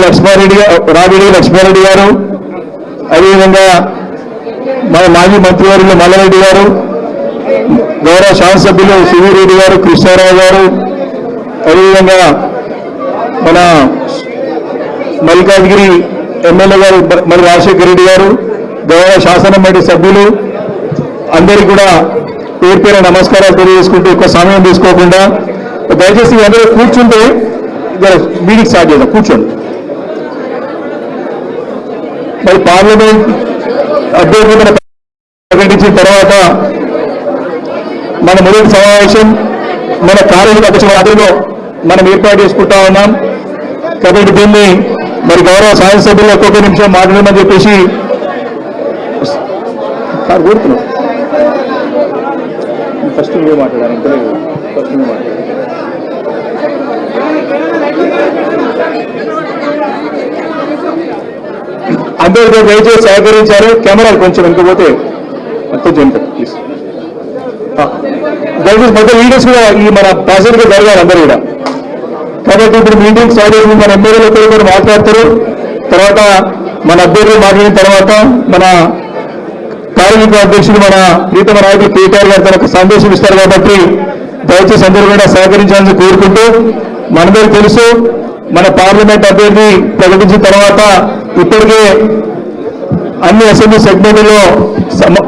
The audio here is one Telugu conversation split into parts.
రామిరెడ్డి లక్ష్మారెడ్డి గారు, అదేవిధంగా మన మాజీ మంత్రివర్యులు మల్లారెడ్డి గారు, గౌరవ శాసనసభ్యులు సుధీర్ రెడ్డి గారు, కృష్ణారావు గారు, అదేవిధంగా మన మల్లికార్జుగిరి ఎమ్మెల్యే గారు మరి రాజశేఖర రెడ్డి గారు, గౌరవ శాసన మండలి సభ్యులు అందరికీ కూడా పేరు పేరు నమస్కారాలు తెలియజేసుకుంటూ ఎక్కువ సమయం తీసుకోకుండా దయచేసి అందరూ కూర్చుంటే మీటింగ్ స్టార్ట్ చేద్దాం. కూర్చోండి. మరి పార్లమెంట్ అభ్యర్థులను ప్రకటించిన తర్వాత మన మొదటి సమావేశం మన కార్యదర్శి ఆధ్వర్యంలో మనం ఏర్పాటు చేసుకుంటా ఉన్నాం. కాబట్టి దీన్ని మరి గౌరవ శాసనసభ్యులు ఒక్కొక్క నిమిషం మాట్లాడమని చెప్పేసి కోరుతున్నాం. ఫస్ట్ నువ్వే మాట్లాడాలి. ఫస్ట్ నువ్వే మాట్లాడాలి. అందరితో దయచేసి సహకరించారు. కెమెరాలు కొంచెం వెనుకపోతే కొంచెం ప్లీజ్. దయచేసి మొత్తం వీడియోస్ కూడా ఈ మన ప్యాసెంజర్గా జరగాలి అందరూ కూడా. కాబట్టి ఇప్పుడు మీటింగ్ స్టార్ట్ చేసి మన ఎమ్మెల్యేలతో కూడా మాట్లాడతారు. తర్వాత మన అభ్యర్థులు మాట్లాడిన తర్వాత మన కార్మిక అధ్యక్షుడు మన ప్రీతమ నాయకులు కేటీఆర్ గారు తనకు సందేశం ఇస్తారు. కాబట్టి దయచేసి అందరూ కూడా సహకరించాలని కోరుకుంటూ, మనందరికీ తెలుసు మన పార్లమెంట్ అభ్యర్థి ప్రకటించిన తర్వాత ఇప్పటికే అన్ని అసెంబ్లీ సెగ్మెంట్లో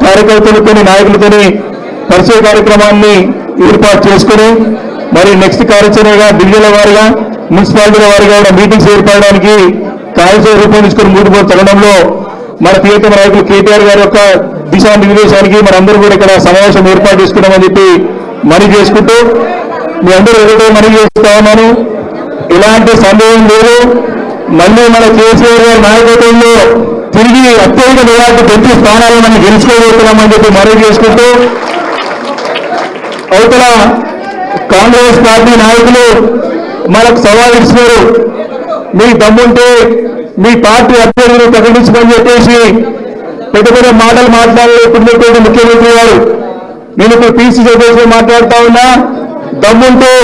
కార్యకర్తలతో నాయకులతో పరిచయ కార్యక్రమాన్ని ఏర్పాటు చేసుకుని మరి నెక్స్ట్ కార్యాచరణగా డివిజన్ల వారిగా మున్సిపాలిటీల వారిగా కూడా మీటింగ్స్ ఏర్పడడానికి కార్యాచరణ రూపొందించుకొని ముందుకు తరుణంలో మన ప్రియతమ నాయకులు కేటీఆర్ గారి యొక్క దిశానిర్దేశానికి మనందరూ కూడా ఇక్కడ సమావేశం ఏర్పాటు చేసుకున్నామని చెప్పి మనవి చేసుకుంటూ మీ అందరూ ఒకటే మనవి చేస్తా ఉన్నాను. ఎలాంటి సందేహం లేదు, మళ్ళీ మన కేసీఆర్ గారి నాయకత్వంలో తిరిగి అత్యధిక మెజార్టీ పెంచి స్థానాలను మనం గెలుచుకోబోతున్నామని చెప్పి మనవి చేసుకుంటూ, అవతల కాంగ్రెస్ పార్టీ నాయకులు మనకు సవాల్ ఇస్తున్నారు. మీ దమ్ముంటే మీ పార్టీ అభ్యర్థులు ప్రకటించమని చెప్పేసి పెద్ద పెద్ద మాటలు మాట్లాడే ముఖ్యమంత్రి గారు. నేను ఇప్పుడు పీసీసీ అధ్యక్షులు మాట్లాడుతా ఉన్నా. దమ్ముంటే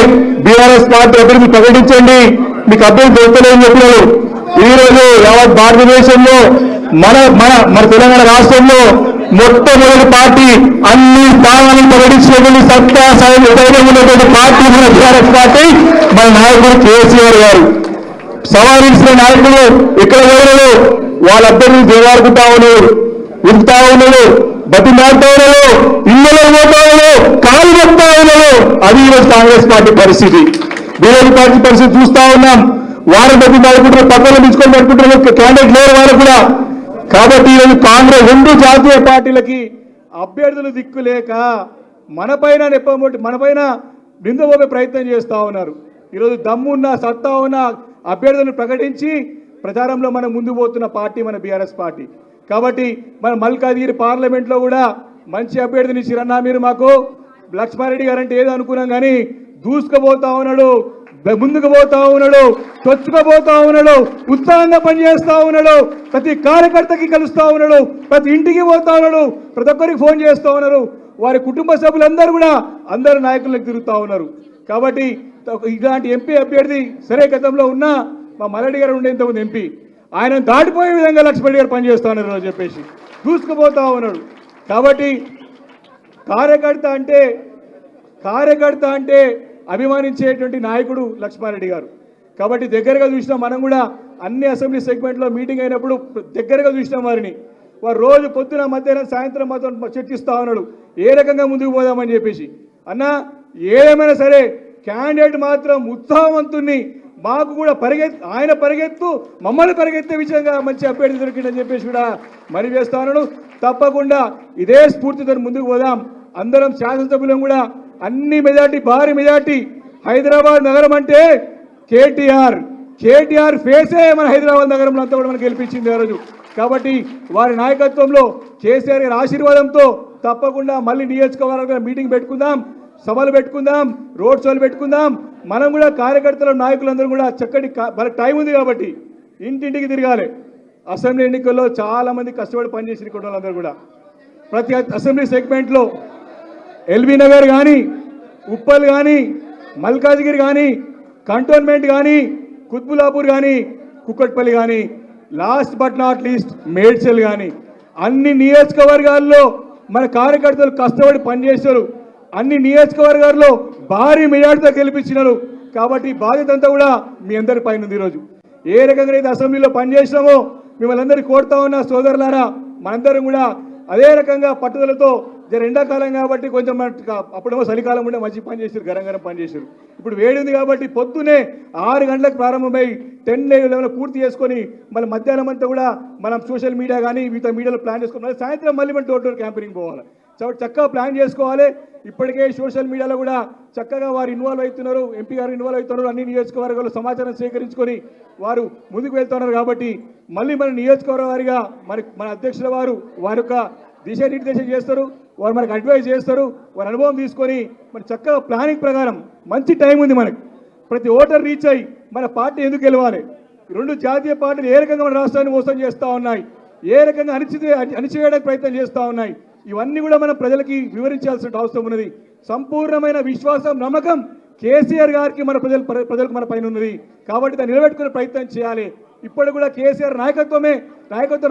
బీఆర్ఎస్ పార్టీ అభ్యర్థి ప్రకటించండి, మీకు అభ్యర్థి దొరకలేని చెప్పినారు. ఈ రోజు యావత్ భారతదేశంలో మన మన మన తెలంగాణ రాష్ట్రంలో మొట్టమొదటి పార్టీ అన్ని స్థానాలను ప్రకటించినటువంటి సత్తా ధైర్యం ఉన్నటువంటి పార్టీ మన బీఆర్ఎస్ పార్టీ, మన నాయకుడు కేసీఆర్ గారు. సవాలించిన నాయకులు ఇక్కడ పోయినలు వాళ్ళ అభ్యర్థులు దేవాడుకుంటా ఉన్నారు, ఉరుకుతా ఉన్నారు, బతిమాడుతా ఉన్నారు, ఇళ్ళలో పోతా ఉన్నారు, కాలు చెప్తా ఉన్నారు. అది ఈరోజు కాంగ్రెస్ పార్టీ పరిస్థితి. బీజేపీ పార్టీ పరిస్థితి చూస్తా ఉన్నాం. వారు బతిమాడుకుంటారు, పక్కన తీసుకొని పెట్టుకుంటారు, క్యాండిడేట్ లేరు వారు కూడా. కాబట్టి ఈరోజు కాంగ్రెస్ రెండు జాతీయ పార్టీలకి అభ్యర్థులు దిక్కులేక మనపైన నెప్పబొట్టి మనపైన బిందుపోపే ప్రయత్నం చేస్తూ ఉన్నారు. ఈరోజు దమ్మున్న సత్తా ఉన్న అభ్యర్థులను ప్రకటించి ప్రచారంలో మనం ముందు పోతున్న పార్టీ మన బీఆర్ఎస్ పార్టీ. కాబట్టి మన మల్కాజ్గిరి పార్లమెంట్లో కూడా మంచి అభ్యర్థిని ఇచ్చిరన్నా మీరు మాకు. లక్ష్మారెడ్డి గారు అంటే ఏదో అనుకున్నాం కానీ దూసుకుపోతా ఉన్నాడు, ముందుకు పోతా ఉన్నాడు, చొచ్చుకుపోతా ఉన్నాడు, ఉత్సాహంగా పనిచేస్తా ఉన్నాడు, ప్రతి కార్యకర్తకి కలుస్తా ఉన్నాడు, ప్రతి ఇంటికి పోతా ఉన్నాడు, ప్రతి ఒక్కరికి ఫోన్ చేస్తూ ఉన్నారు. వారి కుటుంబ సభ్యులందరూ కూడా అందరు నాయకులకు తిరుగుతూ ఉన్నారు. కాబట్టి ఇలాంటి ఎంపీ అభ్యర్థి సరే గతంలో ఉన్న మా మల్లారెడ్డి గారు ఉండే ఇంతకుముందు ఎంపీ, ఆయన దాటిపోయే విధంగా లక్ష్మణ్ గారు పనిచేస్తా ఉన్నారు అని చెప్పేసి దూసుకుపోతా ఉన్నాడు. కాబట్టి కార్యకర్త అంటే అభిమానించేటువంటి నాయకుడు లక్ష్మారెడ్డి గారు. కాబట్టి దగ్గరగా చూసినాం మనం కూడా అన్ని అసెంబ్లీ సెగ్మెంట్లో మీటింగ్ అయినప్పుడు దగ్గరగా చూసినాం వారిని. వారు రోజు పొద్దున మధ్యాహ్నం సాయంత్రం మాత్రం చర్చిస్తూ ఉన్నాడు ఏ రకంగా ముందుకు పోదామని చెప్పేసి. అన్న ఏదేమైనా సరే క్యాండిడేట్ మాత్రం ఉత్సాహవంతుని మాకు కూడా ఆయన పరిగెత్తు మమ్మల్ని పరిగెత్తే విషయంగా మంచి అభ్యర్థి దొరికిందని చెప్పేసి కూడా మనవి చేస్తా ఉన్నాడు. తప్పకుండా ఇదే స్ఫూర్తితో ముందుకు పోదాం. అందరం శాసనసభ్యులం కూడా అన్ని మెజార్టీ భారీ మెజార్టీ. హైదరాబాద్ నగరం అంటే కేటీఆర్ ఫేసే మన హైదరాబాద్ నగరంలో అంతా కూడా మనకు గెలిపించింది ఆ రోజు. కాబట్టి వారి నాయకత్వంలో కేసీఆర్ గారి ఆశీర్వాదంతో తప్పకుండా మళ్ళీ నియోజకవర్గ మీటింగ్ పెట్టుకుందాం, సభలు పెట్టుకుందాం, రోడ్ షోలు పెట్టుకుందాం. మనం కూడా కార్యకర్తల నాయకులందరూ కూడా చక్కటి మనకు టైం ఉంది కాబట్టి ఇంటింటికి తిరగాలి. అసెంబ్లీ ఎన్నికల్లో చాలామంది కష్టపడి పనిచేసిన కుటుంబాలందరూ కూడా ప్రతి అసెంబ్లీ సెగ్మెంట్లో ఎల్బీ నగర్ కానీ, ఉప్పల్ కానీ, మల్కాజ్గిరి కానీ, కంటోన్మెంట్ కానీ, కుత్బులాపూర్ కానీ కుక్కట్పల్లి కానీ, last but not least Medchal కానీ, అన్ని నియోజకవర్గాల్లో మన కార్యకర్తలు కష్టపడి పనిచేశారు. అన్ని నియోజకవర్గాల్లో భారీ మెజార్టీతో గెలిపించినారు. కాబట్టి బాధ్యత అంతా కూడా మీ అందరి పైన ఉంది. ఈరోజు ఏ రకంగా అయితే అసెంబ్లీలో పనిచేసినామో మిమ్మల్ని అందరికీ కోరుతా ఉన్న సోదరులారా, మనందరం కూడా అదే రకంగా పట్టుదలతో ఎండాకాలం కాబట్టి కొంచెం అప్పుడేమో చలికాలం ఉండే మంచి పని చేశారు, గరం పని చేశారు. ఇప్పుడు వేడి ఉంది కాబట్టి పొద్దునే 6 గంటలకు ప్రారంభమై 10 పూర్తి చేసుకొని మళ్ళీ మధ్యాహ్నం అంతా కూడా మనం సోషల్ మీడియా కానీ మిగతా మీడియాలో ప్లాన్ చేసుకుని సాయంత్రం మళ్ళీ మనం డోర్ క్యాంపెయినింగ్ పోవాలి. చక్కగా ప్లాన్ చేసుకోవాలి. ఇప్పటికే సోషల్ మీడియాలో కూడా చక్కగా వారు ఇన్వాల్వ్ అవుతున్నారు, ఎంపీ గారు ఇన్వాల్వ్ అవుతున్నారు. అన్ని నియోజకవర్గాల్లో సమాచారం సేకరించుకొని వారు ముందుకు వెళ్తున్నారు. కాబట్టి మళ్ళీ మన నియోజకవర్గ వారిగా మన అధ్యక్షుల వారి యొక్క దిశానిర్దేశం చేస్తారు, వారు మనకు అడ్వైజ్ చేస్తారు. వారి అనుభవం తీసుకొని మన చక్కగా ప్లానింగ్ ప్రకారం మంచి టైం ఉంది మనకు. ప్రతి ఓటర్ రీచ్ అయ్యి మన పార్టీ ఎందుకు గెలవాలి, 2 జాతీయ పార్టీలు ఏ రకంగా మన రాష్ట్రాన్ని మోసం చేస్తూ ఉన్నాయి, ఏ రకంగా అణిచివేయడానికి ప్రయత్నం చేస్తూ ఉన్నాయి, ఇవన్నీ కూడా మనం ప్రజలకి వివరించాల్సిన అవసరం ఉన్నది. సంపూర్ణమైన విశ్వాసం, నమ్మకం కేసీఆర్ గారికి మన ప్రజలకు మన పైన ఉన్నది. కాబట్టి దాన్ని నిలబెట్టుకునే ప్రయత్నం చేయాలి. ఇప్పుడు కూడా కేసీఆర్ నాయకత్వం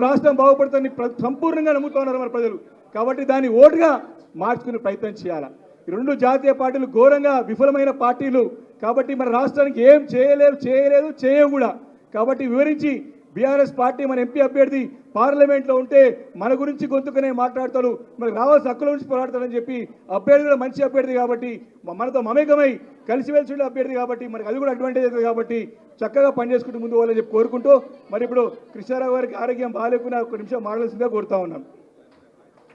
రాష్ట్రం బాగుపడుతుంది సంపూర్ణంగా నమ్ముతున్నారు మన ప్రజలు. కాబట్టి దాన్ని ఓటుగా మార్చుకునే ప్రయత్నం చేయాలి. 2 జాతీయ పార్టీలు ఘోరంగా విఫలమైన పార్టీలు. కాబట్టి మన రాష్ట్రానికి ఏం చేయవు కూడా. కాబట్టి వివరించి బీఆర్ఎస్ పార్టీ మన ఎంపీ అభ్యర్థి పార్లమెంట్లో ఉంటే మన గురించి గొంతుకునే మాట్లాడతాడు, మనకు రావాల్సిన హక్కుల గురించి పోరాడతాడని చెప్పి అభ్యర్థి కూడా మంచి అభ్యర్థి కాబట్టి మనతో మమేకమై కలిసిమెలిసి ఉండే అభ్యర్థి కాబట్టి మనకు అది కూడా అడ్వాంటేజ్ అవుతుంది. కాబట్టి చక్కగా పనిచేసుకుంటూ ముందు పోవాలని చెప్పి కోరుకుంటూ మరి ఇప్పుడు కృష్ణారావు గారికి ఆరోగ్యం బాగాలేకుండా 1 నిమిషం మాట్లాడాల్సిందిగా కోరుతా ఉన్నాం.